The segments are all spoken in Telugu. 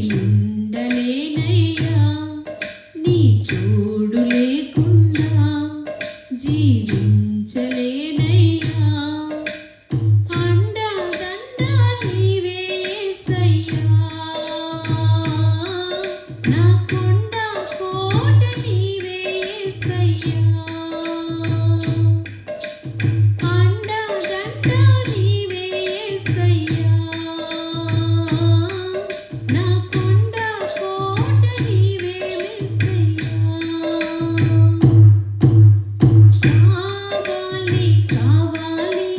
నేనుండలేనయ్యా నీ తోడు లేకుండా జీవించలేనయ్యా అండదండ నీవే యేసయ్యా నా కొండ కోట నీవే యేసయ్యా అండదండ నీవే యేసయ్యా నా కొండ కోట నీవే యేసయ్యా కావాలి కావాలి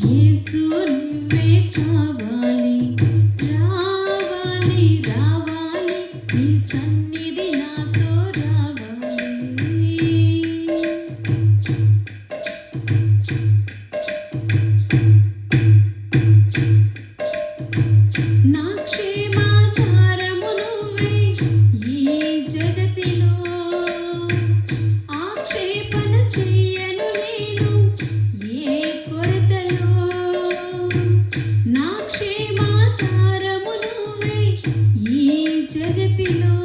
యేసు నువ్వే కావాలి రావాలి రావాలి నీ సన్నిధి నాతో రావాలి నా క్షేమాధారము నువ్వే ఈ జగతిలో ఆక్షేపణ చెయ్యను నేను ఏ కొరతలో నా క్షేమాధారము నువ్వే ఈ జగతిలో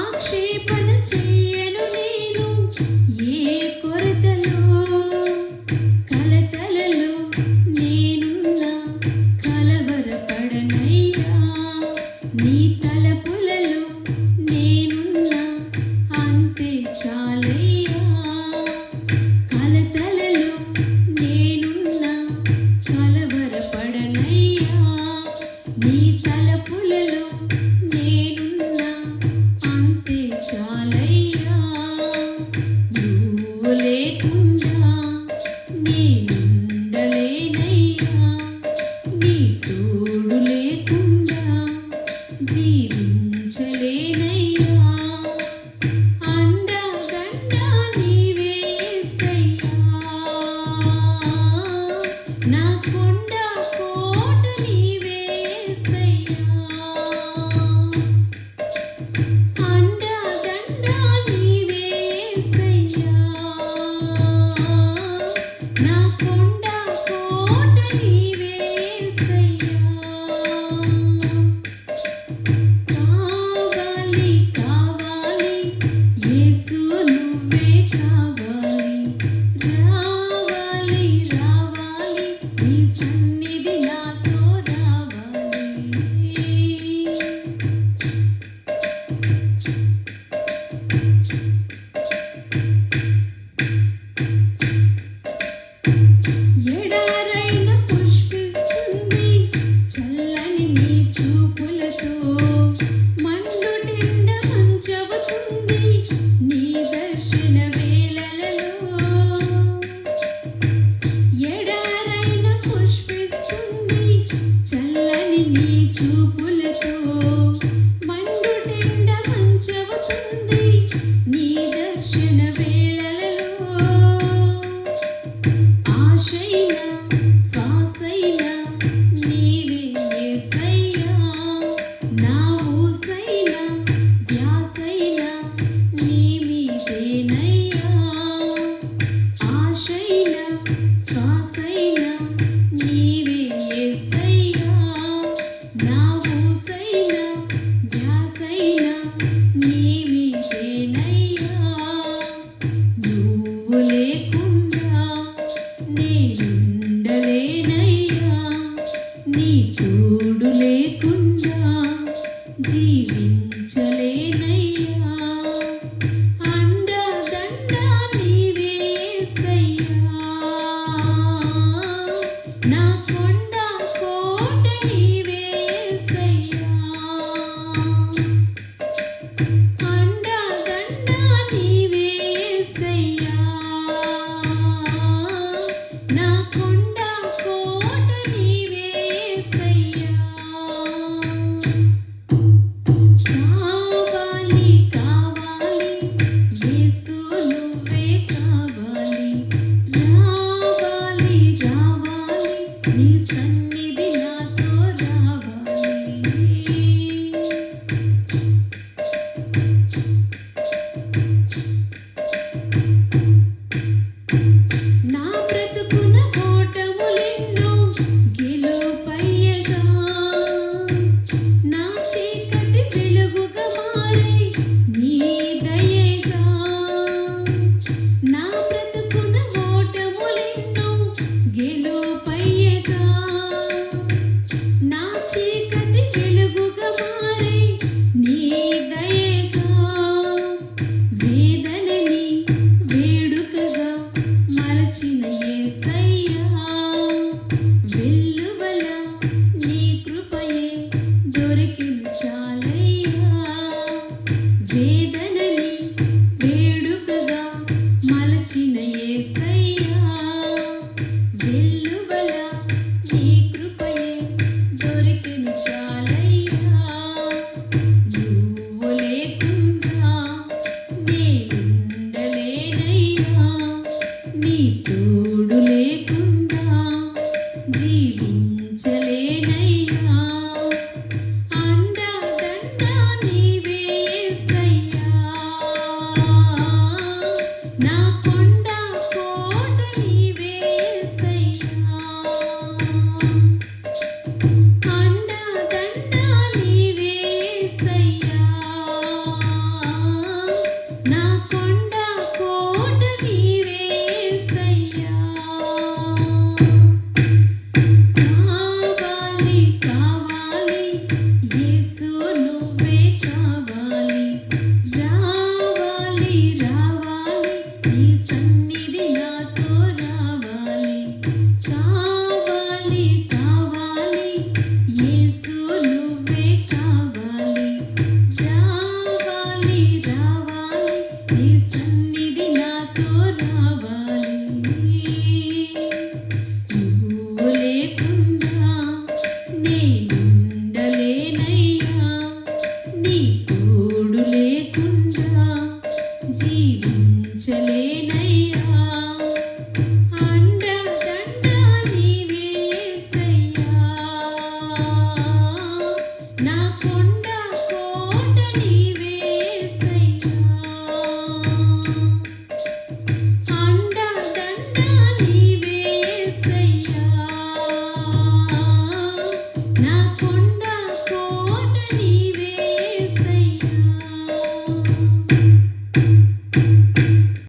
ఆక్షేపణ చెయ్యను నేను ఏ కొరతలో కలతలలో నేనున్నా కలవరపడనయ్యా నీ తలపులలో నేనున్నా అంతే చాలయ్యా కలతలలో నేనున్నా కలవరపడనయ్యా నీ తలపులలో నేనున్నా అంతే చాలయ్యా నువ్వు లేకుండా నేనుండలేనయ్యా నీ తోడు లేకుండా జీవించలేనయ్యా అండదండ నీవే యేసయ్యా నా కొండ కోట నీవే యేసయ్యా అండదండ నీవే యేసయ్యా నా కొండ కోట నీవే యేసయ్యా కావాలి కావాలి యేసు నువ్వే కావాలి రావాలి రావాలి నీ సన్నిధి నాతో రావాలి ఎడారైన పుష్పిస్తుంది చల్లని నీ చూపులతో మండుటెండ మంచవుతుంది నీ దర్శన వేళలలో ఎడారైన పుష్పిస్తుంది చల్లని నీ చూపులతో మండుటెండ మంచవుతుంది నీ దర్శన వేళలలో ఆశైనా శ్వాసైనా నీవే యేసయ్యా నా ఊసైనా ధ్యాసైనా నీ మీదేనయ్యా ఆశైనా శ్వాసైనా నీవే యేసయ్యా నా ఊసైనా ధ్యాసైనా నీ మీదేనయ్యా నువ్వు లేకుండా నేనుండలేనయ్యా నీ తోడు లేకుండా జీవించలేనయ్యా అండదండ నీవే యేసయ్యా నా కొండ కోట నీవే యేసయ్యా అండదండ నీవే యేసయ్యా నా కొండ కోట నీవే యేసయ్యా మారే నీ దయగా వేదనని వేడుకగా మలచిన యేసయ్యా వెల్లువల నీ కృపయే దొరికిన చాలయ్యా వేదనని వేడుకగా మలచిన యేసయ్యా వెల్లువల నీ కృపయే దొరికిన చాలయ్యా నువ్వు లేకుండా నేనుండలేనయ్యా నీ తోడు లేకుండా జీవించలేనయ్యా అండదండ నీవే యేసయ్యా నా కొండ కోట నీవే యేసయ్యా అండదండ నీవే యేసయ్యా నా కొండ కోట నీవే యేసయ్యా కావాలి కావాలి యేసు నువ్వే కావాలి రావాలి రావాలి నీ సన్నిధి నాతో రావాలి కావాలి కావాలి యేసు నువ్వే కావాలి రావాలి రావాలి నీ సన్నిధి నాతో రావాలి నువ్వు లేకుండా నేనుండలేనయ్యా నీ తోడు లేకుండా జీవించలేనయ్యా అండదండ నీవే యేసయ్యా నా కొండ కోట నీవే యేసయ్యా